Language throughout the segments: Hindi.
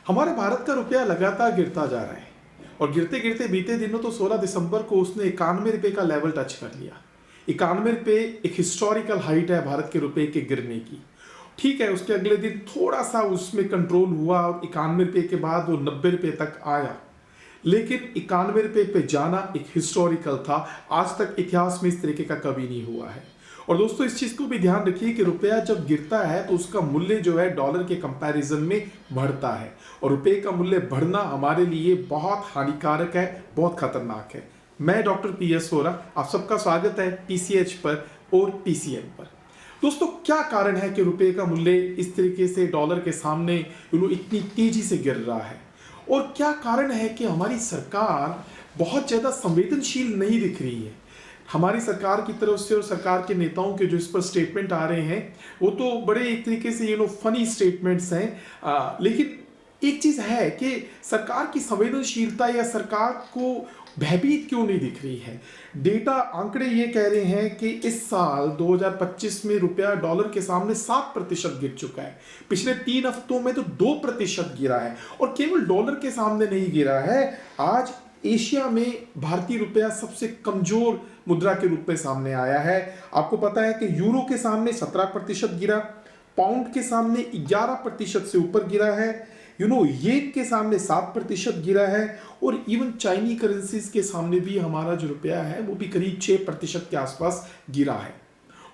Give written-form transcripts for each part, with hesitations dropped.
हमारे भारत का रुपया लगातार गिरता जा रहा है और गिरते गिरते बीते दिनों तो 16 दिसंबर को उसने 91 रुपये का लेवल टच कर लिया। 91 रुपये एक हिस्टोरिकल हाइट है भारत के रुपए के गिरने की। ठीक है, उसके अगले दिन थोड़ा सा उसमें कंट्रोल हुआ और 91 रुपये के बाद वो 90 रुपये तक आया, लेकिन 91 रुपये पे जाना एक हिस्टोरिकल था। आज तक इतिहास में इस तरीके का कभी नहीं हुआ है। और दोस्तों, इस चीज को भी ध्यान रखिए कि रुपया जब गिरता है तो उसका मूल्य जो है डॉलर के कंपैरिजन में बढ़ता है, और रुपये का मूल्य बढ़ना हमारे लिए बहुत हानिकारक है, बहुत खतरनाक है। मैं डॉक्टर PS वोरा, आप सबका स्वागत है PCH पर और PCM पर। दोस्तों, क्या कारण है कि रुपये का मूल्य इस तरीके से डॉलर के सामने इतनी तेजी से गिर रहा है, और क्या कारण है कि हमारी सरकार बहुत ज्यादा संवेदनशील नहीं दिख रही है। हमारी सरकार की तरफ से और सरकार के नेताओं के जो इस पर स्टेटमेंट आ रहे हैं वो तो बड़े एक तरीके से फनी स्टेटमेंट्स हैं, लेकिन एक चीज है कि सरकार की संवेदनशीलता या सरकार को भयभीत क्यों नहीं दिख रही है। डेटा आंकड़े ये कह रहे हैं कि इस साल 2025 में रुपया डॉलर के सामने 7% गिर चुका है। पिछले 3 हफ्तों में तो 2% गिरा है, और केवल डॉलर के सामने नहीं गिरा है। आज एशिया में भारतीय रुपया सबसे कमजोर मुद्रा के रूप में सामने आया है। आपको पता है कि यूरो के सामने 17% गिरा, पाउंड के सामने 11% से ऊपर गिरा है, येन के सामने 7% गिरा है, और इवन चाइनी करेंसीज के सामने भी हमारा जो रुपया है वो भी करीब 6% के आसपास गिरा है।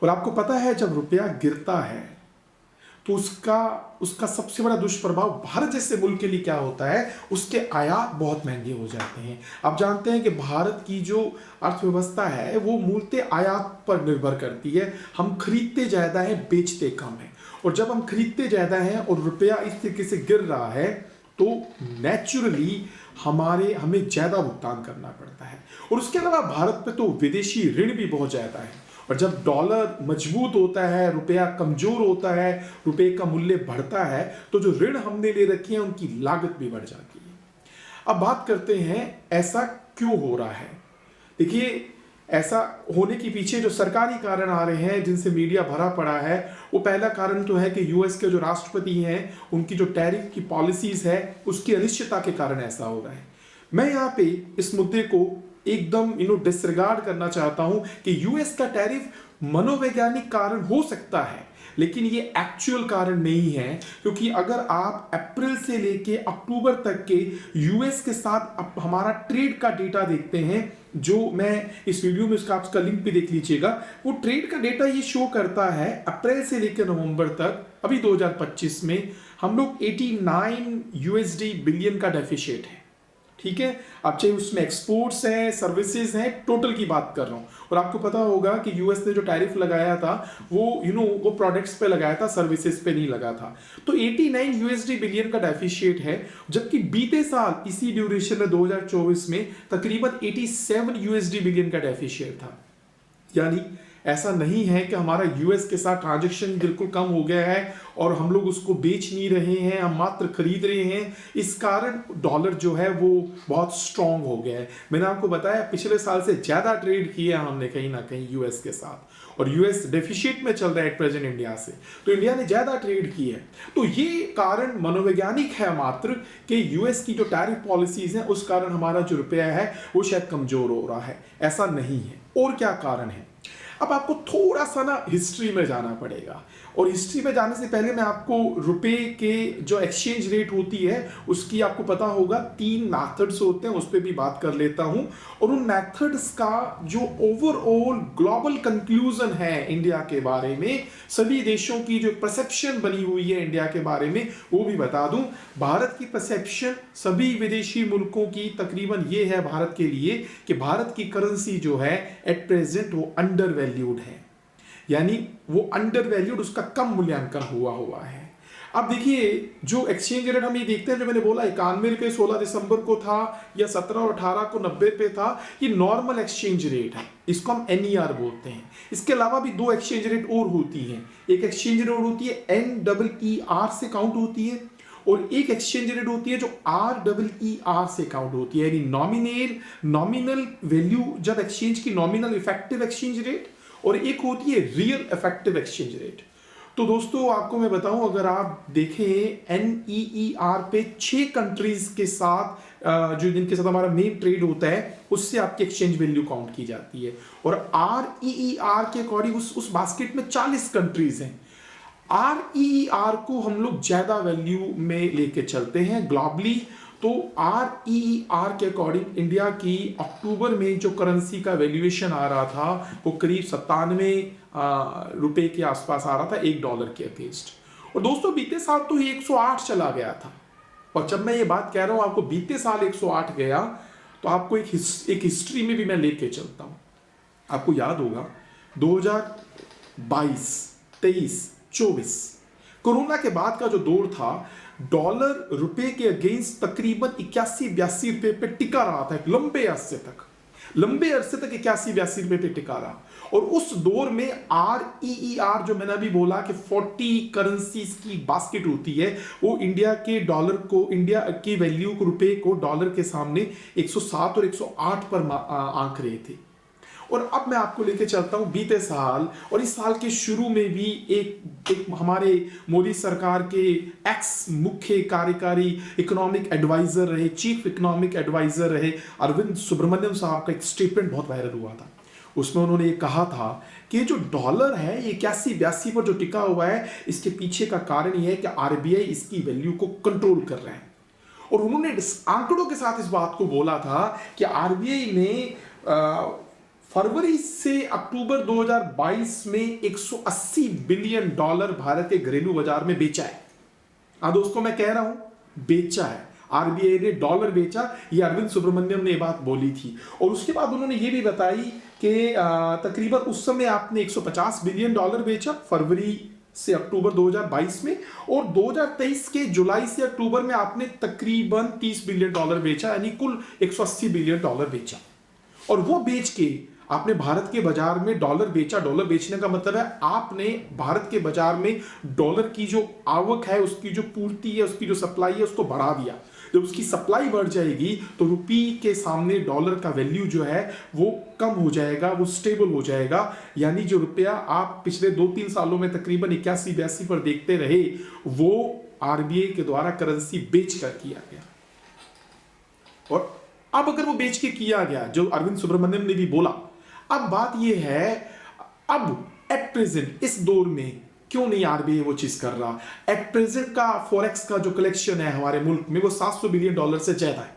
और आपको पता है, जब रुपया गिरता है तो उसका सबसे बड़ा दुष्प्रभाव भारत जैसे मुल्क के लिए क्या होता है, उसके आयात बहुत महंगे हो जाते हैं। आप जानते हैं कि भारत की जो अर्थव्यवस्था है वो मूलतः आयात पर निर्भर करती है। हम खरीदते ज़्यादा हैं, बेचते कम हैं, और जब हम खरीदते ज़्यादा हैं और रुपया इस तरीके से गिर रहा है तो नेचुरली हमें ज़्यादा भुगतान करना पड़ता है। और उसके अलावा भारत पे तो विदेशी ऋण भी बहुत ज़्यादा है, और जब डॉलर मजबूत होता है, रुपया कमजोर होता है, रुपये का मूल्य बढ़ता है, तो जो ऋण हमने ले रखे हैं उनकी लागत भी बढ़ जाती है। अब बात करते हैं ऐसा क्यों हो रहा है। देखिए, ऐसा होने के पीछे जो सरकारी कारण आ रहे हैं जिनसे मीडिया भरा पड़ा है, वो पहला कारण तो है कि US के जो राष्ट्रपति हैं उनकी जो टैरिफ की पॉलिसीज है उसकी अनिश्चितता के कारण ऐसा हो रहा है। मैं यहाँ पे इस मुद्दे को एकदम डिसरिगार्ड करना चाहता हूं कि US का टैरिफ मनोवैज्ञानिक कारण हो सकता है, लेकिन ये एक्चुअल कारण नहीं है। क्योंकि अगर आप अप्रैल से लेके अक्टूबर तक के US के साथ हमारा ट्रेड का डेटा देखते हैं, जो मैं इस वीडियो में उसका लिंक भी देख लीजिएगा, वो ट्रेड का डेटा ये शो करता है अप्रैल से लेकर नवंबर तक, अभी 2025 में हम लोग 89 USD बिलियन का डेफिसिट है। ठीक है, अब चाहे उसमें एक्सपोर्ट्स हैं, सर्विसेज हैं, टोटल की बात कर रहा हूं। और आपको पता होगा कि US ने जो टैरिफ लगाया था वो प्रोडक्ट्स पे लगाया था, सर्विसेज पे नहीं लगा था। तो 89 USD बिलियन का डेफिसिट है, जबकि बीते साल इसी ड्यूरेशन में 2024 में तकरीबन 87 USD बिलियन का डेफिसिट था। यानी ऐसा नहीं है कि हमारा US के साथ ट्रांजैक्शन बिल्कुल कम हो गया है और हम लोग उसको बेच नहीं रहे हैं, हम मात्र खरीद रहे हैं। इस कारण डॉलर जो है वो बहुत स्ट्रांग हो गया है। मैंने आपको बताया पिछले साल से ज़्यादा ट्रेड किया हमने कहीं ना कहीं US के साथ, और US डेफिसिट में चल रहा है एट प्रेजेंट इंडिया से, तो इंडिया ने ज़्यादा ट्रेड की है। तो ये कारण मनोवैज्ञानिक है मात्र कि US की जो टैरिफ पॉलिसीज हैं उस कारण हमारा जो रुपया है वो शायद कमज़ोर हो रहा है, ऐसा नहीं है। और क्या कारण है, अब आपको थोड़ा सा ना हिस्ट्री में जाना पड़ेगा, और हिस्ट्री में जाने से पहले मैं आपको रुपए के जो एक्सचेंज रेट होती है उसकी आपको पता होगा 3 मैथड्स होते हैं, उस पर भी बात कर लेता हूं। और उन मैथड्स का जो ओवरऑल ग्लोबल कंक्लूजन है इंडिया के बारे में, सभी देशों की जो परसेप्शन बनी हुई है इंडिया के बारे में, वो भी बता दूं। भारत की परसेप्शन सभी विदेशी मुल्कों की तकरीबन ये है भारत के लिए कि भारत की करेंसी जो है एट प्रेजेंट वो अंडर वैल्यूड है, यानी वो अंडर वैल्यूड, उसका कम मूल्यांकन हुआ है। अब देखिए, जो एक्सचेंज रेट हम ये देखते हैं, जो मैंने बोला 91 रुपये 16 दिसंबर को था, या 17 और 18 को 90 पे था, ये नॉर्मल एक्सचेंज रेट है, इसको हम NER बोलते हैं। इसके अलावा भी 2 एक्सचेंज रेट और होती हैं। एक एक्सचेंज रेट होती है NEER से काउंट होती है, और एक एक्सचेंज रेट होती है जो REER से काउंट होती है, यानी नॉमिनल वैल्यू, जब एक्सचेंज की नॉमिनल इफेक्टिव एक्सचेंज रेट, और एक होती है रियल इफेक्टिव एक्सचेंज रेट। तो दोस्तों आपको मैं बताऊं, अगर आप देखें NEER पे 6 कंट्रीज के साथ जो जिनके साथ हमारा मेन ट्रेड होता है उससे आपकी एक्सचेंज वैल्यू काउंट की जाती है। और REER के अकॉर्डिंग उस बास्केट में 40 कंट्रीज हैं। REER को हम लोग ज्यादा वैल्यू में लेके चलते हैं ग्लोबली। तो REER के अकॉर्डिंग इंडिया की अक्टूबर में जो करेंसी का वैल्यूएशन आ रहा था वो करीब 97 रुपए के आसपास आ रहा था $1 के अगेंस्ट। और दोस्तों बीते साल तो ये 108 चला गया था। और जब मैं ये बात कह रहा हूं आपको बीते साल 108 गया, तो आपको एक हिस्ट्री में भी मैं लेके चलता हूं। आपको याद होगा 2022, 23, 24 कोरोना के बाद का जो दौर था, डॉलर रुपए के अगेंस्ट तकरीबन 81-82 रुपए पे टिका रहा था। एक लंबे अरसे तक 81-82 रुपए पे टिका रहा। और उस दौर में REER जो मैंने अभी बोला कि 40 करेंसीज की बास्केट होती है, वो इंडिया के डॉलर को, इंडिया की वैल्यू को, रुपए को डॉलर के सामने 107 और 108 पर आंक रहे थे। और अब मैं आपको लेके चलता हूं बीते साल, और इस साल के शुरू में भी एक हमारे मोदी सरकार के एक्स मुख्य कार्यकारी इकोनॉमिक एडवाइजर रहे, चीफ इकोनॉमिक एडवाइजर रहे अरविंद सुब्रमण्यम साहब का एक स्टेटमेंट बहुत वायरल हुआ था। उसमें उन्होंने ये कहा था कि जो डॉलर है ये 81-82 पर जो टिका हुआ है, इसके पीछे का कारण ये है कि RBI इसकी वैल्यू को कंट्रोल कर रहे हैं। और उन्होंने आंकड़ों के साथ इस बात को बोला था कि RBI ने फरवरी से अक्टूबर 2022 में $180 बिलियन भारत के घरेलू बाजार में बेचा है। हाँ दोस्तों, मैं कह रहा हूं बेचा है, RBI ने डॉलर बेचा। ये अरविंद सुब्रमण्यम ने बात बोली थी। और उसके बाद उन्होंने ये भी बताई कि तकरीबन उस समय आपने $150 बिलियन बेचा फरवरी से अक्टूबर 2022 में, और 2023 के जुलाई से अक्टूबर में आपने तकरीबन $30 बिलियन बेचा, यानी कुल $180 बिलियन बेचा। और वो बेच के आपने भारत के बाजार में डॉलर बेचा। डॉलर बेचने का मतलब है आपने भारत के बाजार में डॉलर की जो आवक है, उसकी जो पूर्ति है, उसकी जो सप्लाई है, उसको बढ़ा दिया। जब उसकी सप्लाई बढ़ जाएगी तो रुपये के सामने डॉलर का वैल्यू जो है वो कम हो जाएगा, वो स्टेबल हो जाएगा। यानी जो रुपया आप पिछले 2-3 सालों में तकरीबन 81-82 पर देखते रहे, वो RBI के द्वारा करेंसी बेच कर किया गया। और अब अगर वो बेच के किया गया, जो अरविंद सुब्रमण्यम ने भी बोला, अब बात ये है, अब एट प्रेजेंट इस दौर में क्यों नहीं RBI वो चीज कर रहा। एट प्रेजेंट का फॉरेक्स का जो कलेक्शन है हमारे मुल्क में वो $700 बिलियन से ज्यादा है।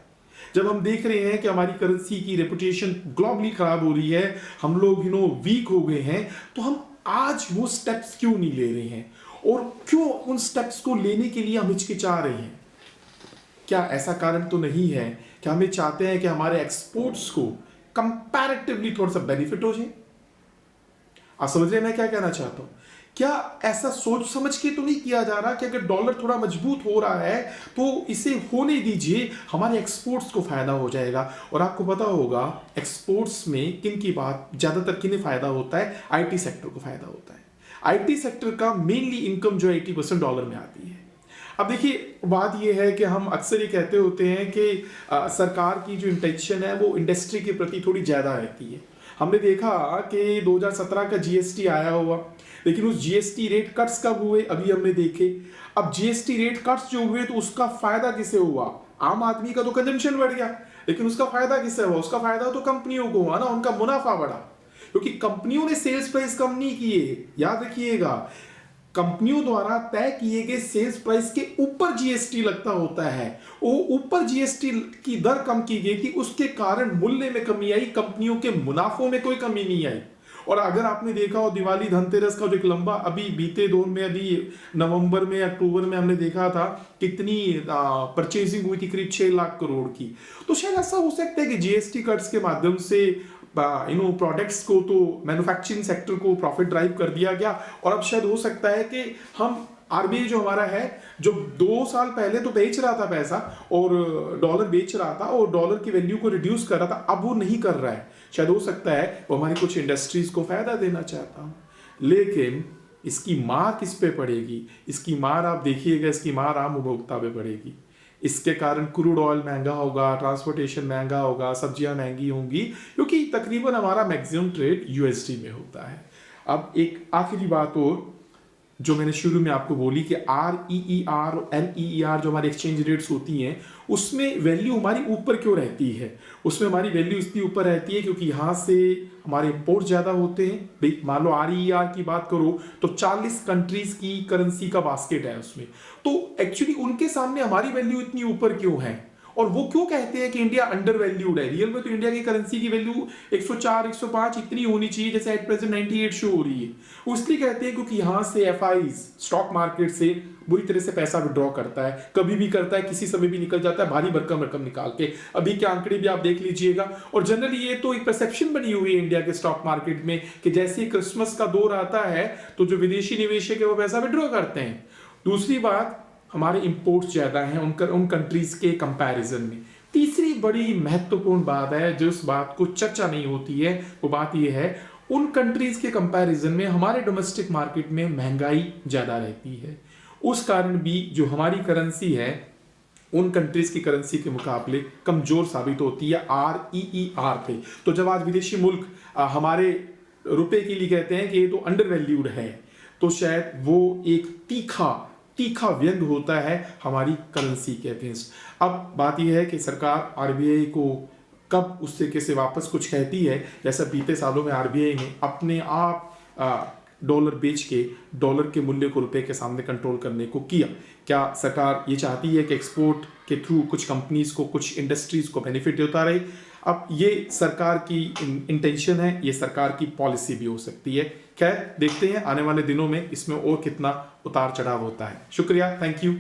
जब हम देख रहे हैं कि हमारी करेंसी की रेपुटेशन ग्लोबली खराब हो रही है, हम लोग वीक हो गए हैं, तो हम आज वो स्टेप्स क्यों नहीं ले रहे हैं, और क्यों उन स्टेप्स को लेने के लिए हम हिचकिचा रहे हैं? क्या ऐसा कारण तो नहीं है कि हमें चाहते हैं कि हमारे एक्सपोर्ट्स को कंपैरेटिवली थोड़ा सा बेनिफिट हो जाए? आप समझ रहे हैं मैं क्या कहना चाहता हूं? क्या ऐसा सोच समझ के तो नहीं किया जा रहा कि अगर डॉलर थोड़ा मजबूत हो रहा है तो इसे होने दीजिए, हमारे एक्सपोर्ट्स को फायदा हो जाएगा। और आपको पता होगा एक्सपोर्ट्स में किन की बात ज्यादातर किन्हें फायदा होता है? IT सेक्टर को फायदा होता है। IT सेक्टर का मेनली इनकम जो 80% डॉलर में आती है। अब देखिए बात यह है कि हम अक्सर ये कहते होते हैं कि सरकार की जो इंटेंशन है वो इंडस्ट्री के प्रति थोड़ी ज़्यादा रहती है। हमने देखा कि 2017 का GST आया हुआ, लेकिन उस GST रेट कट्स कब हुए अभी हमने देखे। अब GST रेट कट्स जो हुए तो उसका फायदा किसे हुआ? आम आदमी का तो कंजम्पशन बढ़ गया, लेकिन उसका फायदा किससे हुआ? उसका फायदा तो कंपनियों को हुआ ना, उनका मुनाफा बढ़ा, क्योंकि कंपनियों ने सेल्स प्राइस कम नहीं किए। याद रखिएगा, कंपनियों द्वारा तय किए गए सेल्स प्राइस के ऊपर GST लगता होता है। वो ऊपर GST की दर कम की गई थी, उसके कारण मूल्य में कमी आई, कंपनियों के मुनाफों में कोई कमी नहीं आई। और अगर आपने देखा हो दिवाली धनतेरस का जो एक लंबा अभी बीते दौर में, अभी नवंबर में अक्टूबर में हमने देखा था कितनी परचेजिंग हुई थी, करीब 6 लाख करोड़ की। तो शायद ऐसा हो सकता है कि GST कट्स के माध्यम से प्रोडक्ट्स को, तो मैन्युफैक्चरिंग सेक्टर को प्रॉफिट ड्राइव कर दिया गया। और अब शायद हो सकता है कि हम RBI जो हमारा है, जो 2 साल पहले तो बेच रहा था पैसा और डॉलर बेच रहा था और डॉलर की वैल्यू को रिड्यूस कर रहा था, अब वो नहीं कर रहा है। शायद हो सकता है वो हमारी कुछ इंडस्ट्रीज को फायदा देना चाहता हूँ, लेकिन इसकी मार किस पे पड़ेगी? इसकी मार आप देखिएगा, इसकी मार आम उपभोक्ता पे पड़ेगी। इसके कारण क्रूड ऑयल महंगा होगा, ट्रांसपोर्टेशन महंगा होगा, सब्जियां महंगी होंगी, क्योंकि तकरीबन हमारा मैक्सिमम ट्रेड USD में होता है। अब एक आखिरी बात और, जो मैंने शुरू में आपको बोली कि REER और NEER जो हमारी एक्सचेंज रेट्स होती हैं, उसमें वैल्यू हमारी ऊपर क्यों रहती है? उसमें हमारी वैल्यू इसलिए ऊपर रहती है क्योंकि यहाँ से हमारे इंपोर्ट ज़्यादा होते हैं। भाई मान लो REER की बात करो तो 40 कंट्रीज की करेंसी का बास्केट है उसमें, तो एक्चुअली उनके सामने हमारी वैल्यू इतनी ऊपर क्यों है? और वो क्यों कहते हैं कि इंडिया अंडर वैल्यूड है? रियल में तो इंडिया की करेंसी की वैल्यू 104 105 इतनी होनी चाहिए जैसे एट प्रेजेंट 98 शो हो रही है। वो इसलिए कहते हैं क्योंकि यहाँ से FIs स्टॉक मार्केट से बुरी तरह से पैसा विड्रॉ करता है, कभी भी करता है, किसी समय भी निकल जाता है भारी भरकम रकम निकाल के। अभी के आंकड़े भी आप देख लीजिएगा। और जनरली ये तो एक परसेप्शन बनी हुई है इंडिया के स्टॉक मार्केट में कि जैसे ही क्रिसमस का दौर आता है तो जो विदेशी निवेशक है वो पैसा विड्रॉ करते हैं। दूसरी बात, हमारे इंपोर्ट्स ज़्यादा हैं उन कंट्रीज के कंपैरिजन में। तीसरी बड़ी महत्वपूर्ण बात है जो इस बात को चर्चा नहीं होती है, वो बात ये है उन कंट्रीज के कंपैरिजन में हमारे डोमेस्टिक मार्केट में महंगाई ज़्यादा रहती है। उस कारण भी जो हमारी करेंसी है उन कंट्रीज की करेंसी के मुकाबले कमजोर साबित होती है REER पे। तो जब आज विदेशी मुल्क हमारे रुपए के लिए कहते हैं कि ये तो अंडर वैल्यूड है, तो शायद वो एक तीखा व्यंग होता है हमारी करेंसी के अगेंस्ट। अब बात यह है कि सरकार RBI को कब उस तरीके से वापस कुछ कहती है, जैसा बीते सालों में RBI ने अपने आप डॉलर बेच के डॉलर के मूल्य को रुपए के सामने कंट्रोल करने को किया। क्या सरकार ये चाहती है कि एक्सपोर्ट के थ्रू कुछ कंपनीज को, कुछ इंडस्ट्रीज को बेनिफिट होता रहे? अब ये सरकार की इंटेंशन है, ये सरकार की पॉलिसी भी हो सकती है। खैर देखते हैं आने वाले दिनों में इसमें और कितना उतार चढ़ाव होता है। शुक्रिया, थैंक यू।